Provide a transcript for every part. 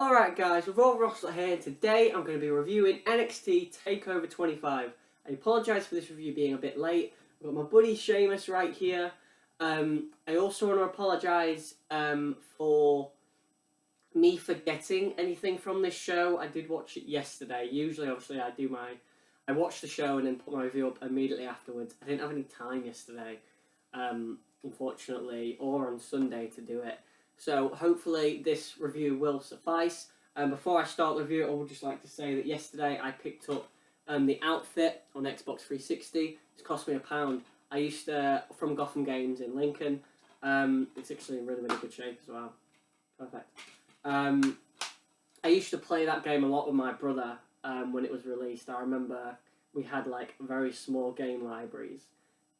Alright guys, with all Russell here, today I'm going to be reviewing NXT Takeover 25. I apologise for this review being a bit late. I've got my buddy Seamus right here. I also want to apologise for me forgetting anything from this show. I did watch it yesterday. Usually, obviously, I watch the show and then put my review up immediately afterwards. I didn't have any time yesterday, unfortunately, or on Sunday to do it. So hopefully this review will suffice. Before I start the review, I would just like to say that yesterday I picked up the outfit on Xbox 360. It's cost me £1. I used to, from Gotham Games in Lincoln. It's actually in really, really good shape as well. Perfect. I used to play that game a lot with my brother when it was released. I remember we had like very small game libraries,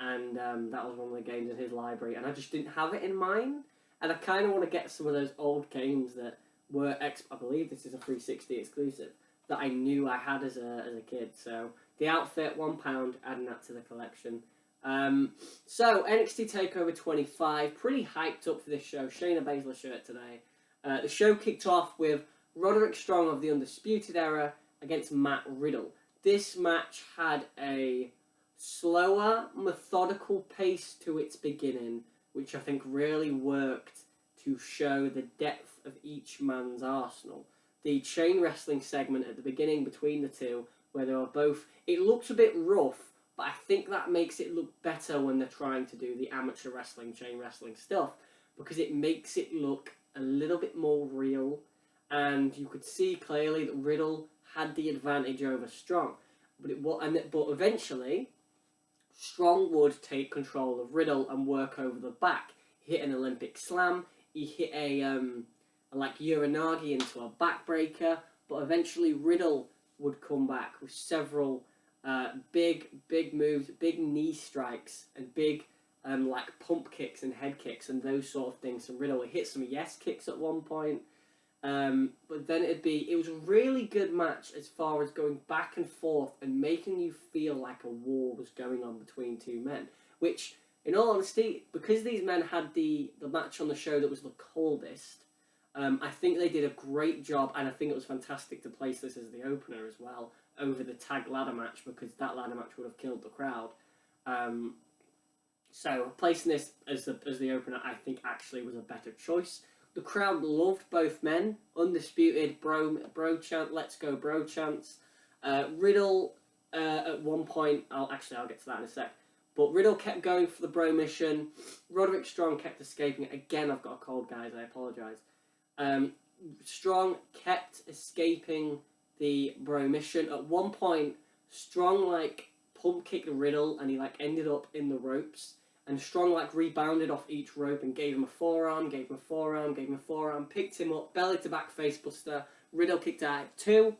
and that was one of the games in his library, and I just didn't have it in mine. And I kind of want to get some of those old games that were I believe this is a 360 exclusive, that I knew I had as a kid. So the outfit, £1, adding that to the collection. So NXT Takeover 25, pretty hyped up for this show. Shayna Baszler shirt today. The show kicked off with Roderick Strong of the Undisputed Era against Matt Riddle. This match had a slower, methodical pace to its beginning, which I think really worked to show the depth of each man's arsenal. The chain wrestling segment at the beginning between the two, where they were both, it looks a bit rough, but I think that makes it look better when they're trying to do the amateur wrestling, chain wrestling stuff, because it makes it look a little bit more real, and you could see clearly that Riddle had the advantage over Strong. But eventually, Strong would take control of Riddle and work over the back. He hit an Olympic slam. He hit a like Uranagi into a backbreaker. But eventually Riddle would come back with several big moves, big knee strikes, and big like pump kicks and head kicks and those sort of things. And Riddle would hit some yes kicks at one point. But then it was a really good match as far as going back and forth and making you feel like a war was going on between two men. Which, in all honesty, because these men had the match on the show that was the coldest, I think they did a great job, and I think it was fantastic to place this as the opener as well, over the tag ladder match, because that ladder match would have killed the crowd. So placing this as the opener, I think actually was a better choice. The crowd loved both men. Undisputed bro chant, let's go bro chants. Riddle at one point, I'll get to that in a sec. But Riddle kept going for the bro mission. Roderick Strong kept escaping it. Again, I've got a cold, guys. I apologise. Strong kept escaping the bro mission. At one point, Strong like pump kicked Riddle, and he like ended up in the ropes. And Strong like rebounded off each rope and gave him a forearm, gave him a forearm, picked him up, belly to back facebuster. Riddle kicked out at 2.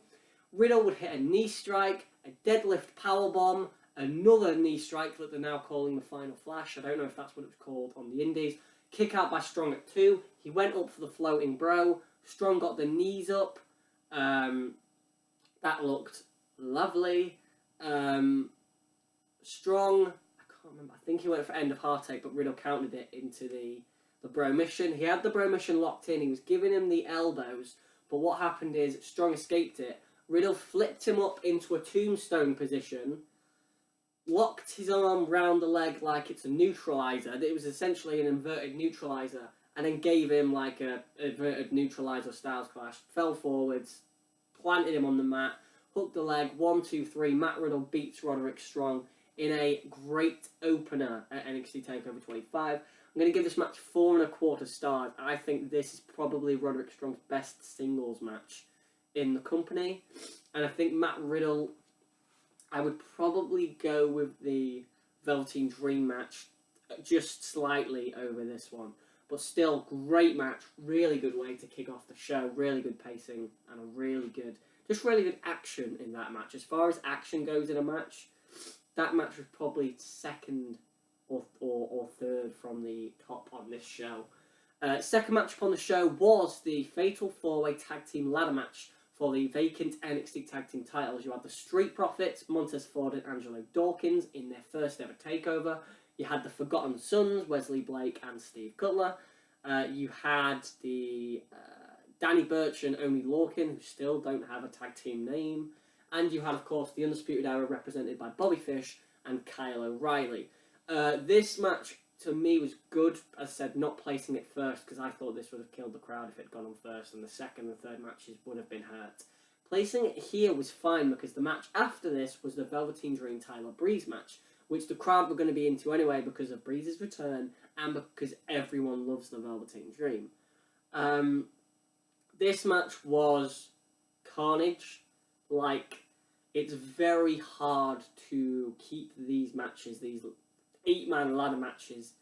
Riddle would hit a knee strike, a deadlift powerbomb, another knee strike that they're now calling the Final Flash. I don't know if that's what it was called on the indies. Kick out by Strong at 2. He went up for the floating bro. Strong got the knees up. That looked lovely. Strong, I can't remember, I think he went for end of heartache, but Riddle countered it into the bro mission. He had the bro mission locked in. He was giving him the elbows, but what happened is Strong escaped it. Riddle flipped him up into a tombstone position, locked his arm round the leg like it's a neutralizer. It was essentially an inverted neutralizer, and then gave him like a inverted neutralizer Styles Clash. Fell forwards, planted him on the mat, hooked the leg. 1, 2, 3. Matt Riddle beats Roderick Strong in a great opener at NXT Takeover 25. I'm going to give this match 4.25 stars. I think this is probably Roderick Strong's best singles match in the company. And I think Matt Riddle, I would probably go with the Velveteen Dream match just slightly over this one. But still, great match. Really good way to kick off the show. Really good pacing and a really good action in that match. As far as action goes in a match, that match was probably second or third from the top on this show. Second match upon the show was the Fatal 4-Way Tag Team Ladder match for the vacant NXT Tag Team titles. You had the Street Profits, Montez Ford and Angelo Dawkins in their first ever takeover. You had the Forgotten Sons, Wesley Blake and Steve Cutler. You had the Danny Burch and Oney Lorcan, who still don't have a tag team name. And you had, of course, the Undisputed Era represented by Bobby Fish and Kyle O'Reilly. This match, to me, was good. As I said, not placing it first, because I thought this would have killed the crowd if it had gone on first, and the second and third matches would have been hurt. Placing it here was fine, because the match after this was the Velveteen Dream Tyler Breeze match, which the crowd were going to be into anyway because of Breeze's return, and because everyone loves the Velveteen Dream. This match was carnage. Like, it's very hard to keep these matches, these 8-man ladder matches,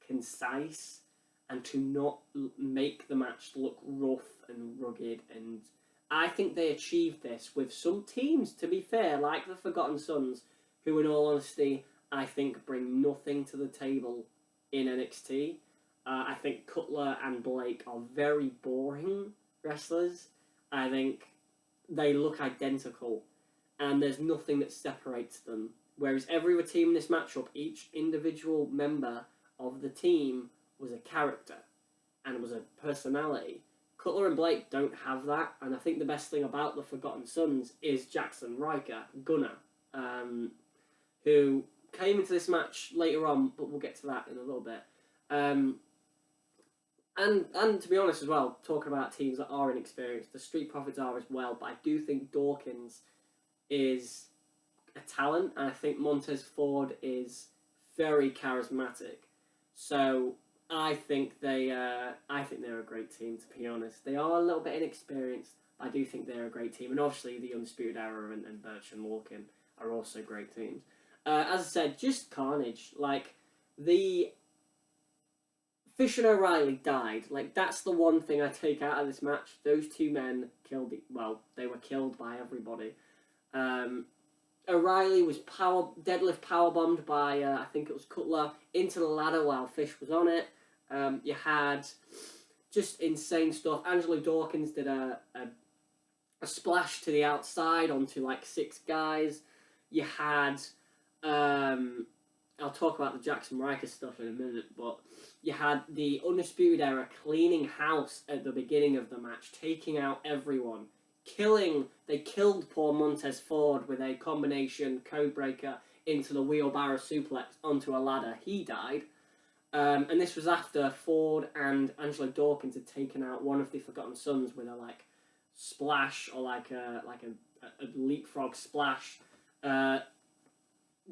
concise, and to not make the match look rough and rugged. And I think they achieved this with some teams, to be fair, like the Forgotten Sons, who, in all honesty, I think bring nothing to the table in NXT. I think Cutler and Blake are very boring wrestlers. I think they look identical, and there's nothing that separates them. Whereas every other team in this matchup, each individual member of the team was a character and was a personality. Cutler and Blake don't have that, and I think the best thing about the Forgotten Sons is Jackson Riker, Gunner, who came into this match later on, but we'll get to that in a little bit. And to be honest as well, talking about teams that are inexperienced, the Street Profits are as well, but I do think Dawkins is a talent, and I think Montez Ford is very charismatic. So I think they're a great team, to be honest. They are a little bit inexperienced, but I do think they're a great team. And obviously the Undisputed Era and Birch and Lorcan are also great teams. As I said, just carnage. Like, the Fish and O'Reilly died. Like, that's the one thing I take out of this match. Those two men they were killed by everybody. O'Reilly was deadlift powerbombed by, I think it was Cutler, into the ladder while Fish was on it. You had just insane stuff. Angelo Dawkins did a splash to the outside onto like 6 guys. You had, I'll talk about the Jackson Riker stuff in a minute, but you had the Undisputed Era cleaning house at the beginning of the match, taking out everyone. They killed poor Montez Ford with a combination codebreaker into the wheelbarrow suplex onto a ladder. He died. And this was after Ford and Angelo Dawkins had taken out one of the Forgotten Sons with a splash or a leapfrog splash.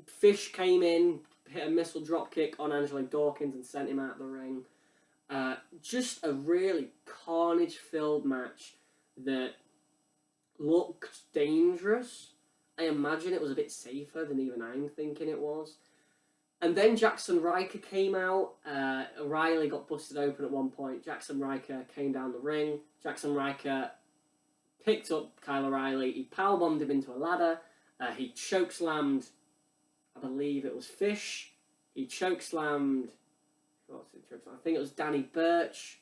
Fish came in, hit a missile dropkick on Angelo Dawkins and sent him out of the ring. Just a really carnage-filled match that looked dangerous. I imagine it was a bit safer than even I'm thinking it was. And then Jackson Riker came out. O'Reilly got busted open at one point. Jackson Riker came down the ring. Jackson Riker picked up Kyle O'Reilly. He powerbombed him into a ladder. He chokeslammed, I believe it was Fish. He chokeslammed, I think it was Danny Burch.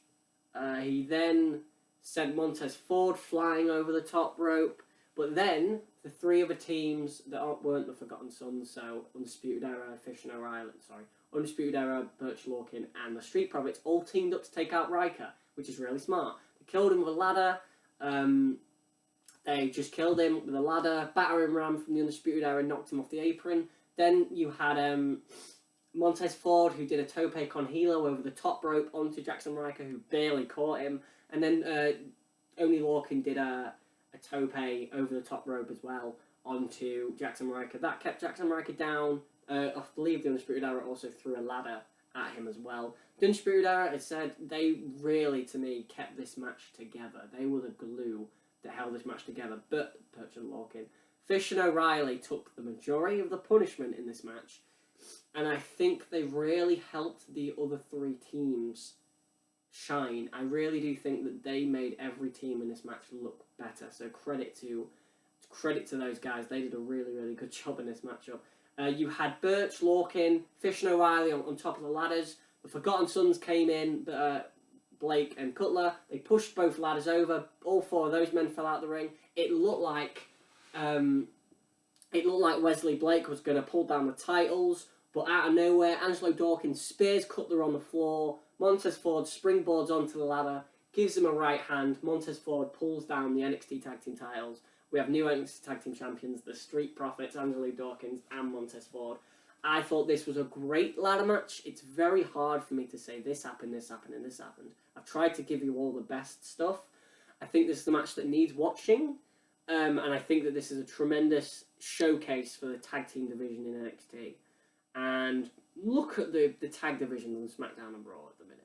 He then sent Montez Ford flying over the top rope. But then the 3 other teams that weren't the Forgotten Sons, so Undisputed Era, Fish and O'Reilly, Undisputed Era, Birch Lorcan, and the Street Profits all teamed up to take out Riker, which is really smart. They killed him with a ladder. They just killed him with a ladder, battering ram from the Undisputed Era, knocked him off the apron. Then you had Montez Ford, who did a tope con hilo over the top rope onto Jackson Riker, who barely caught him. And then Oney Lorcan did a tope over the top rope as well onto Jackson Riker. That kept Jackson Riker down. I believe the Undisputed Era also threw a ladder at him as well. The Undisputed Era, it said, they really, to me, kept this match together. They were the glue that held this match together. But Birch and Lorcan, Fish and O'Reilly took the majority of the punishment in this match. And I think they really helped the other 3 teams shine. I really do think that they made every team in this match look better. So credit to those guys. They did a really, really good job in this matchup. You had Birch, Lorcan, Fish and O'Reilly on top of the ladders. The Forgotten Sons came in, Blake and Cutler. They pushed both ladders over. All 4 of those men fell out of the ring. It looked like Wesley Blake was going to pull down the titles, but out of nowhere, Angelo Dawkins spears Cutler on the floor. Montez Ford springboards onto the ladder. gives them a right hand. Montez Ford pulls down the NXT Tag Team titles. We have new NXT Tag Team champions, the Street Profits, Angelo Dawkins and Montez Ford. I thought this was a great ladder match. It's very hard for me to say this happened, this happened, and this happened. I've tried to give you all the best stuff. I think this is the match that needs watching. And I think that this is a tremendous showcase for the tag team division in NXT. And look at the tag divisions on SmackDown and Raw at the minute.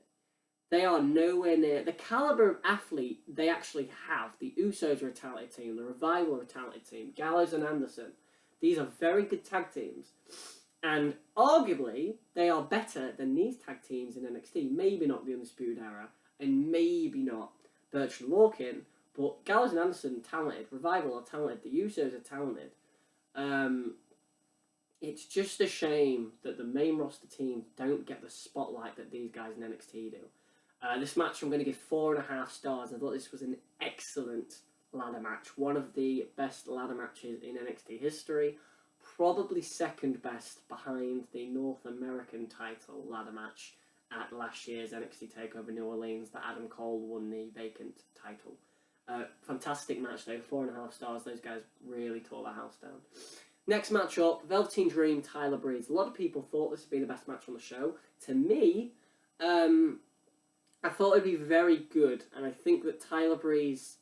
They are nowhere near the caliber of athlete they actually have. The Usos are a talented team. The Revival are a talented team. Gallows and Anderson. These are very good tag teams. And arguably, they are better than these tag teams in NXT. Maybe not the Undisputed Era. And maybe not Birch and Lorcan. But Gallows and Anderson are talented. Revival are talented. The Usos are talented. It's just a shame that the main roster teams don't get the spotlight that these guys in NXT do. This match I'm going to give 4.5 stars. I thought this was an excellent ladder match. One of the best ladder matches in NXT history. Probably second best behind the North American title ladder match at last year's NXT Takeover New Orleans that Adam Cole won the vacant title. Fantastic match though, 4.5 stars. Those guys really tore the house down. Next match up, Velveteen Dream, Tyler Breeze. A lot of people thought this would be the best match on the show. To me, I thought it'd be very good, and I think that Tyler Breeze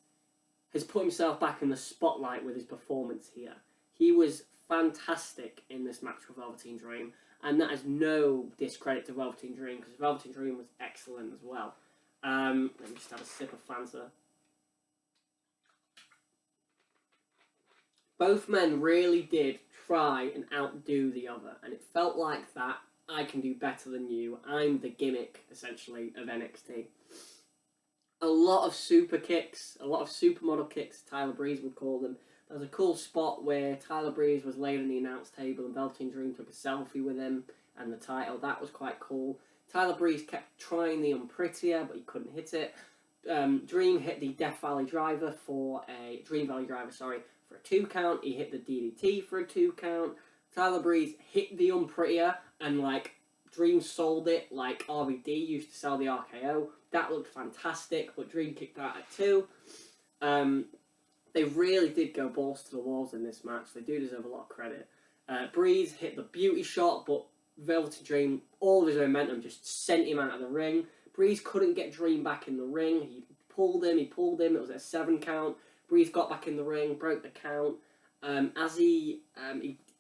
has put himself back in the spotlight with his performance here. He was fantastic in this match with Velveteen Dream, and that is no discredit to Velveteen Dream, because Velveteen Dream was excellent as well. Let me just have a sip of Fanta. Both men really did try and outdo the other, and it felt like that. I can do better than you. I'm the gimmick, essentially, of NXT. A lot of super kicks, a lot of supermodel kicks, Tyler Breeze would call them. There was a cool spot where Tyler Breeze was laid on the announce table and Velveteen Dream took a selfie with him and the title. That was quite cool. Tyler Breeze kept trying the Unprettier, but he couldn't hit it. Dream hit the Death Valley Driver for a... Dream Valley Driver, sorry, for a 2 count. He hit the DDT for a 2 count. Tyler Breeze hit the Unprettier and, Dream sold it like RVD used to sell the RKO. That looked fantastic, but Dream kicked out at 2. They really did go balls to the walls in this match. They do deserve a lot of credit. Breeze hit the beauty shot, but Velveteen Dream, all of his momentum just sent him out of the ring. Breeze couldn't get Dream back in the ring. He pulled him. It was a 7 count. Breeze got back in the ring, broke the count. As he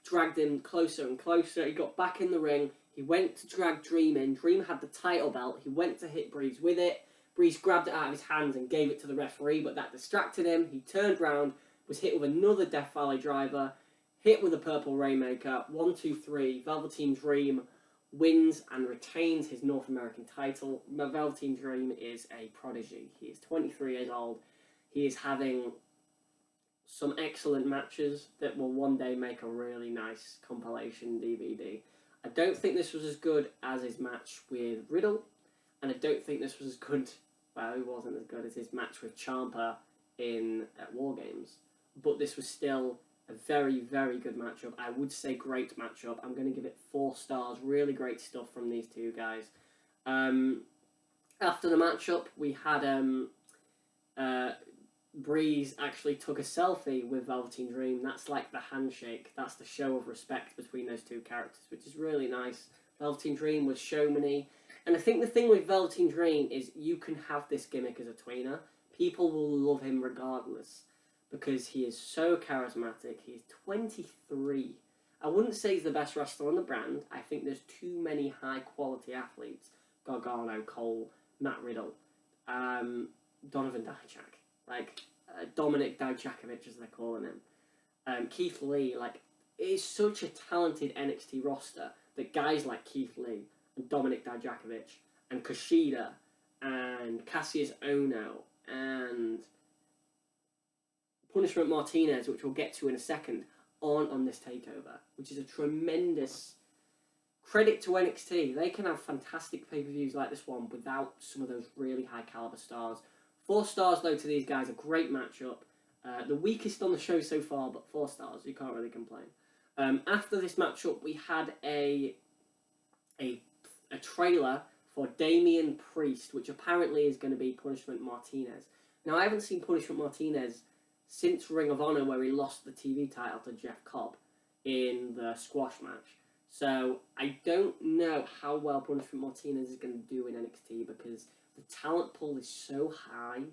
dragged him closer and closer, he got back in the ring. He went to drag Dream in. Dream had the title belt. He went to hit Breeze with it. Breeze grabbed it out of his hands and gave it to the referee, but that distracted him. He turned round, was hit with another Death Valley Driver, hit with a Purple Rainmaker. 1, 2, 3. Velveteen Dream wins and retains his North American title. Velveteen Dream is a prodigy. He is 23 years old. He is having some excellent matches that will one day make a really nice compilation DVD. I don't think this was as good as his match with Riddle, and I don't think this was as good, well, it wasn't as good as his match with Ciampa at War Games, but this was still a very, very good matchup. I would say great matchup. I'm going to give it 4 stars. Really great stuff from these two guys. After the matchup, we had Breeze actually took a selfie with Velveteen Dream. That's like the handshake. That's the show of respect between those two characters, which is really nice. Velveteen Dream was showman-y. And I think the thing with Velveteen Dream is you can have this gimmick as a tweener. People will love him regardless because he is so charismatic. He's 23. I wouldn't say he's the best wrestler on the brand. I think there's too many high-quality athletes. Gargano, Cole, Matt Riddle, Donovan Dijak. Dominic Dijakovic, as they're calling him. Keith Lee, is such a talented NXT roster that guys like Keith Lee and Dominic Dijakovic and Kushida and Cassius Ohno and Punishment Martinez, which we'll get to in a second, aren't on this takeover, which is a tremendous credit to NXT. They can have fantastic pay-per-views like this one without some of those really high-caliber stars. 4 stars, though, to these guys. A great matchup. The weakest on the show so far, but 4 stars. You can't really complain. After this matchup, we had a trailer for Damian Priest, which apparently is going to be Punishment Martinez. Now, I haven't seen Punishment Martinez since Ring of Honor, where he lost the TV title to Jeff Cobb in the squash match. So I don't know how well Punishment Martinez is going to do in NXT, because the talent pool is so high,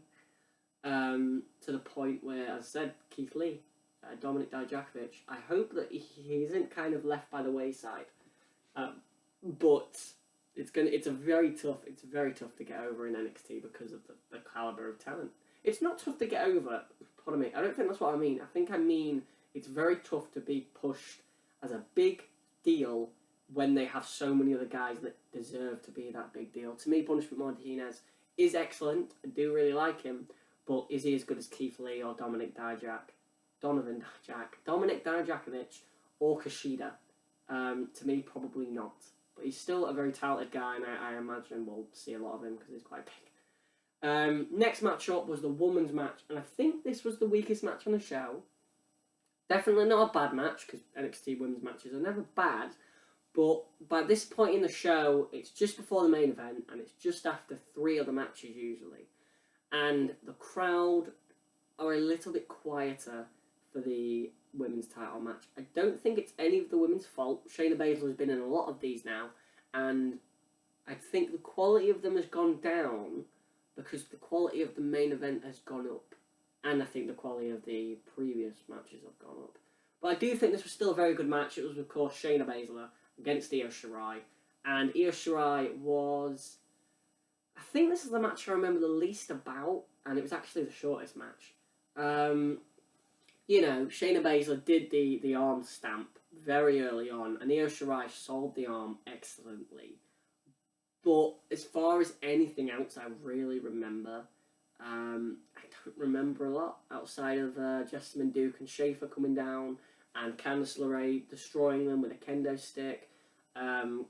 to the point where, as I said, Keith Lee, Dominic Dijakovic, I hope that he isn't kind of left by the wayside. But it's very tough to get over in NXT because of the caliber of talent. It's not tough to get over, pardon me, I don't think that's what I mean. I mean it's very tough to be pushed as a big deal when they have so many other guys that deserve to be that big deal. To me, Punishment Martinez is excellent. I do really like him, but is he as good as Keith Lee or Dominic Dijakovic, or Kushida? To me, probably not. But he's still a very talented guy, and I imagine we'll see a lot of him because he's quite big. Next match up was the women's match, and I think this was the weakest match on the show. Definitely not a bad match, because NXT women's matches are never bad, but by this point in the show, it's just before the main event, and it's just after 3 other matches usually, and the crowd are a little bit quieter for the women's title match. I don't think it's any of the women's fault. Shayna Baszler has been in a lot of these now, and I think the quality of them has gone down because the quality of the main event has gone up, and I think the quality of the previous matches have gone up. But I do think this was still a very good match. It was, of course, Shayna Baszler against Io Shirai, and Io Shirai was... I think this is the match I remember the least about, and it was actually the shortest match. Shayna Baszler did the arm stamp very early on, and Io Shirai sold the arm excellently. But as far as anything else I really remember, I don't remember a lot outside of Jessamine Duke and Schaefer coming down and Candice LeRae destroying them with a kendo stick. My arm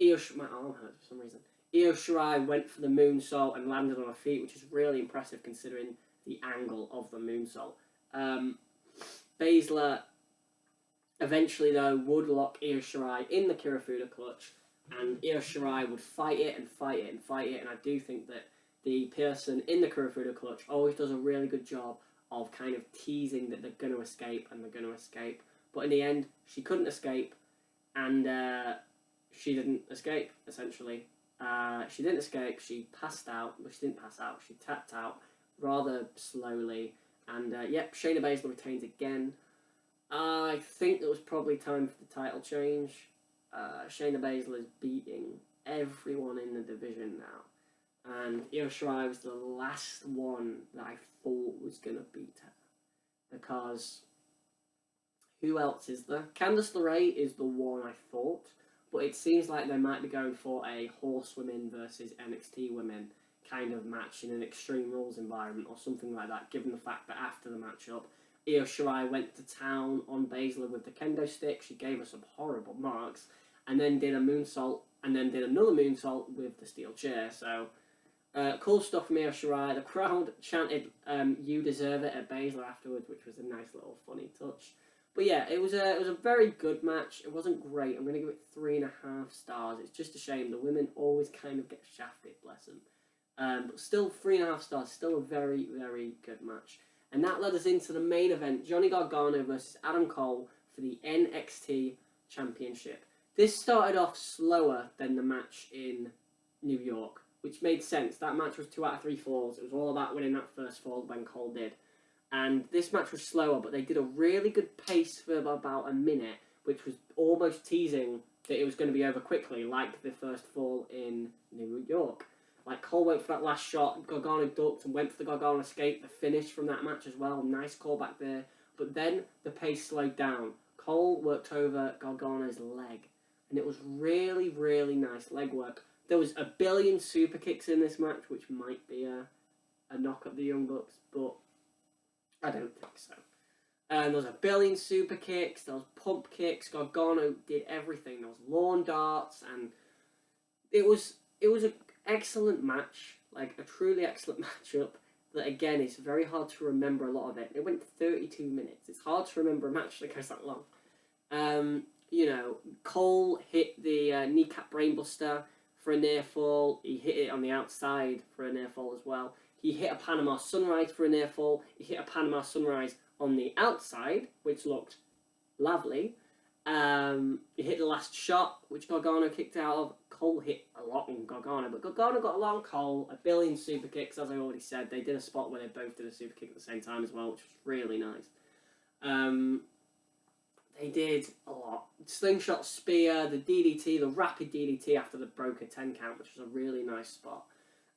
hurt for some reason. Io Shirai went for the moonsault and landed on her feet, which is really impressive considering the angle of the moonsault. Baszler eventually, though, would lock Io Shirai in the Kirifuda clutch, and Io Shirai would fight it, and I do think that the person in the Kirifuda clutch always does a really good job of kind of teasing that they're going to escape, but in the end, she couldn't escape, and she didn't escape, essentially. She didn't escape, she passed out, well, she didn't pass out, she tapped out rather slowly, and Shayna Baszler retains again. I think it was probably time for the title change. Shayna Baszler is beating everyone in the division now, and Io Shirai was the last one that I thought was going to beat her, because who else is there? Candice LeRae is the one I thought, but it seems like they might be going for a Horsewomen versus NXT Women kind of match in an Extreme Rules environment or something like that, given the fact that after the matchup, Io Shirai went to town on Baszler with the kendo stick. She gave her some horrible marks, and then did a moonsault, and then did another moonsault with the steel chair. So, cool stuff from Io Shirai. The crowd chanted, "You deserve it" at Baszler afterwards, which was a nice little funny touch. But yeah, it was a very good match. It wasn't great. I'm going to give it 3.5 stars. It's just a shame. The women always kind of get shafted, bless them. But still, 3.5 stars. Still a very, very good match. And that led us into the main event, Johnny Gargano versus Adam Cole for the NXT Championship. This started off slower than the match in New York, which made sense. That match was 2 out of 3 falls. It was all about winning that first fall when Cole did. And this match was slower, but they did a really good pace for about a minute, which was almost teasing that it was going to be over quickly, like the first fall in New York. Like, Cole went for that last shot, Gargano ducked and went for the Gargano escape, the finish from that match as well. Nice call back there. But then the pace slowed down. Cole worked over Gargano's leg, and it was really, really nice leg work. There was a billion super kicks in this match, which might be a knock at the Young Bucks, but I don't think so. There was a billion super kicks, there was pump kicks, Gargano did everything. There was lawn darts, and it was an excellent match, like a truly excellent matchup that, again, is very hard to remember a lot of it. It went 32 minutes. It's hard to remember a match that goes that long. Cole hit the kneecap brainbuster for a near fall. He hit it on the outside for a near fall as well. He hit a Panama Sunrise for a near fall. He hit a Panama Sunrise on the outside, which looked lovely. He hit the last shot, which Gargano kicked out of. Cole hit a lot on Gargano, but Gargano got a lot on Cole. 1 billion super kicks, as I already said. They did a spot where they both did a super kick at the same time as well, which was really nice. They did a lot. Slingshot spear, the DDT, the rapid DDT after the broker 10 count, which was a really nice spot.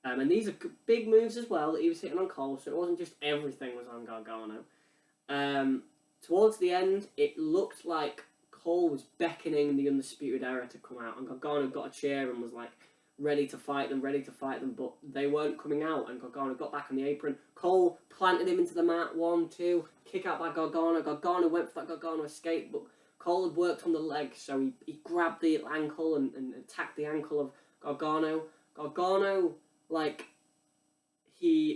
And these are big moves as well that he was hitting on Cole, so it wasn't just everything was on Gargano. Towards the end, it looked like Cole was beckoning the Undisputed Era to come out, and Gargano got a chair and was like ready to fight them, but they weren't coming out, and Gargano got back on the apron. Cole planted him into the mat, 1, 2, kick out by Gargano. Gargano went for that Gargano escape, but Cole had worked on the leg, so he grabbed the ankle and attacked the ankle of Gargano. Gargano,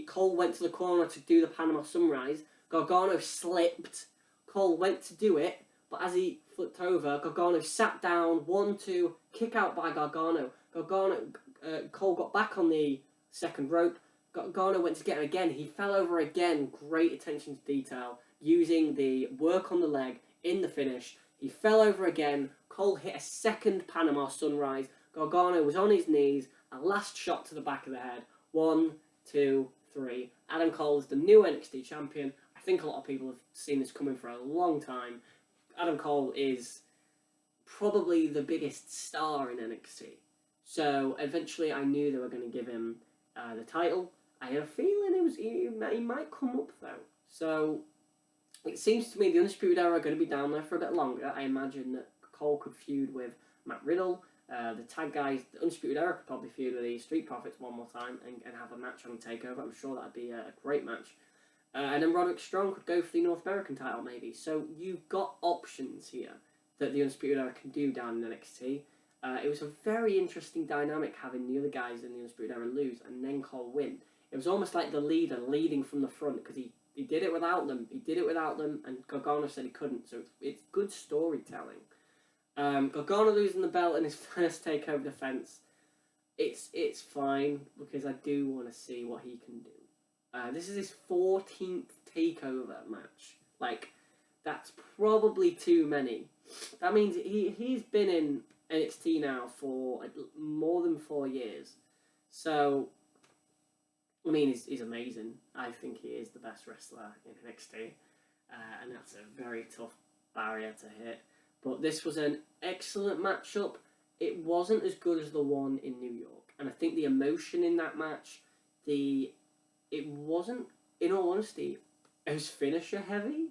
Cole went to the corner to do the Panama Sunrise. Gargano slipped. Cole went to do it, but as he flipped over, Gargano sat down, 1, 2, kick out by Gargano. Cole got back on the second rope. Gargano went to get him again. He fell over again. Great attention to detail, using the work on the leg in the finish. He fell over again. Cole hit a second Panama Sunrise. Gargano was on his knees. A last shot to the back of the head. 1, 2, 3. Adam Cole is the new NXT champion. I think a lot of people have seen this coming for a long time. Adam Cole is probably the biggest star in NXT. So eventually I knew they were going to give him the title. I had a feeling he might come up though. So it seems to me the Undisputed Era are going to be down there for a bit longer. I imagine that Cole could feud with Matt Riddle. The tag guys, the Undisputed Era could probably feud with the Street Profits one more time and have a match on TakeOver. I'm sure that'd be a great match. And then Roderick Strong could go for the North American title maybe. So you've got options here that the Undisputed Era can do down in NXT. It was a very interesting dynamic having the other guys in the Undisputed Era lose and then Cole win. It was almost like the leader leading from the front because he did it without them. He did it without them, and Gargano said he couldn't. So it's good storytelling. Gargano losing the belt in his first TakeOver defense, it's fine because I do want to see what he can do. This is his 14th TakeOver match. That's probably too many. That means he's been in NXT now for more than 4 years. So, I mean, he's amazing. I think he is the best wrestler in NXT. And that's a very tough barrier to hit. But this was an excellent matchup. It wasn't as good as the one in New York. And I think the emotion in that match, it wasn't, in all honesty, as finisher heavy.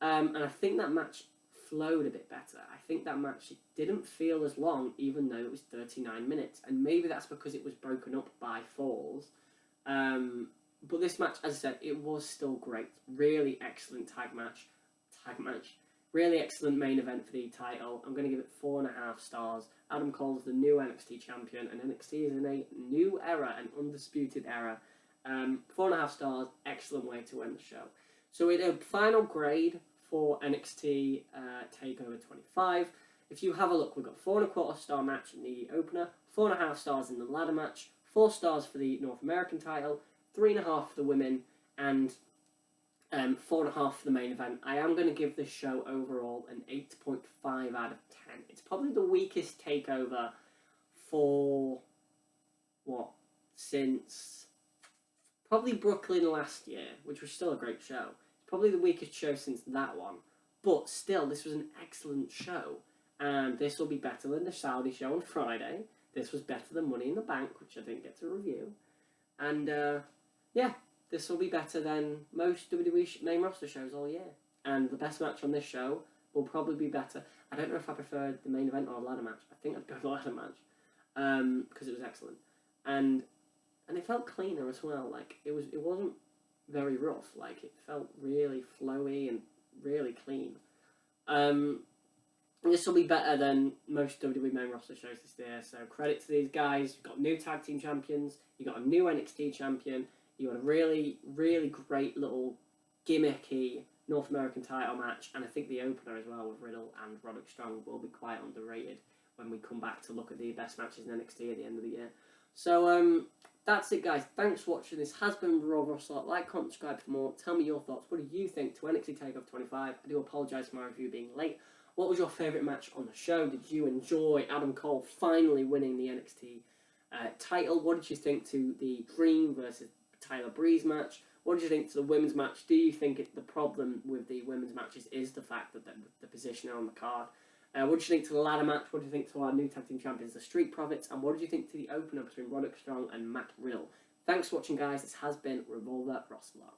And I think that match flowed a bit better. I think that match didn't feel as long, even though it was 39 minutes. And maybe that's because it was broken up by falls. But this match, as I said, it was still great. Really excellent tag match. Really excellent main event for the title. I'm going to give it 4.5 stars. Adam Cole's the new NXT champion, and NXT is in a new era, an undisputed era. 4.5 stars, excellent way to end the show. So in a final grade for NXT TakeOver 25, if you have a look, we've got 4.25 star match in the opener, 4.5 stars in the ladder match, 4 stars for the North American title, 3.5 for the women, and 4.5 for the main event. I am going to give this show overall an 8.5 out of 10. It's probably the weakest TakeOver for, since probably Brooklyn last year, which was still a great show. It's probably the weakest show since that one. But still, this was an excellent show. And this will be better than the Saudi show on Friday. This was better than Money in the Bank, which I didn't get to review. And, this will be better than most WWE main roster shows all year. And the best match on this show will probably be better. I don't know if I preferred the main event or the ladder match. I think I'd go with the ladder match. Because it was excellent. And it felt cleaner as well. It wasn't very rough. It felt really flowy and really clean. This will be better than most WWE main roster shows this year. So credit to these guys. You've got new tag team champions. You've got a new NXT champion. You had a really, really great little gimmicky North American title match, and I think the opener as well with Riddle and Roderick Strong will be quite underrated when we come back to look at the best matches in NXT at the end of the year. So that's it, guys. Thanks for watching. This has been Raw Russell. Like, comment, subscribe for more. Tell me your thoughts. What do you think to NXT Takeover 25? I do apologise for my review being late. What was your favourite match on the show? Did you enjoy Adam Cole finally winning the NXT title? What did you think to the Dream versus Tyler Breeze match? What did you think to the women's match? Do you think the problem with the women's matches is the fact that the positioning on the card? What did you think to the ladder match? What did you think to our new tag team champions, the Street Profits? And what did you think to the opener between Roderick Strong and Matt Riddle? Thanks for watching, guys. This has been Revolver Rosler.